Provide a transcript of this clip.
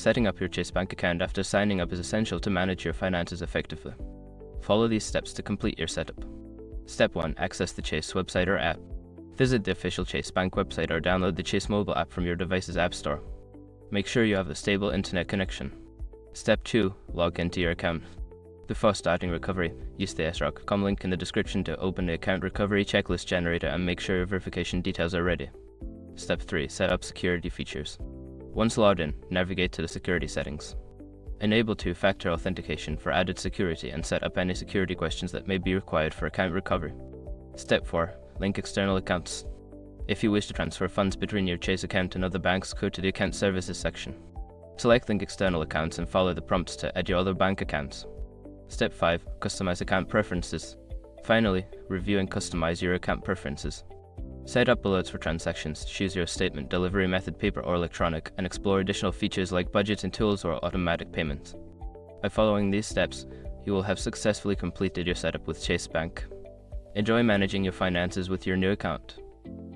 Setting up your Chase Bank account after signing up is essential to manage your finances effectively. Follow these steps to complete your setup. Step 1. Access the Chase website or app. Visit the official Chase Bank website or download the Chase mobile app from your device's app store. Make sure you have a stable internet connection. Step 2. Log into your account. Before starting recovery, use the sroc.com link in the description to open the account recovery checklist generator and make sure your verification details are ready. Step 3. Set up security features. Once logged in, navigate to the security settings. Enable two-factor authentication for added security and set up any security questions that may be required for account recovery. Step 4. Link external accounts. If you wish to transfer funds between your Chase account and other banks, go to the Account Services section. Select Link external accounts and follow the prompts to add your other bank accounts. Step 5. Customize account preferences. Finally, review and customize your account preferences. Set up alerts for transactions, choose your statement delivery method, paper or electronic, and explore additional features like budgeting tools or automatic payments. By following these steps, you will have successfully completed your setup with Chase Bank. Enjoy managing your finances with your new account.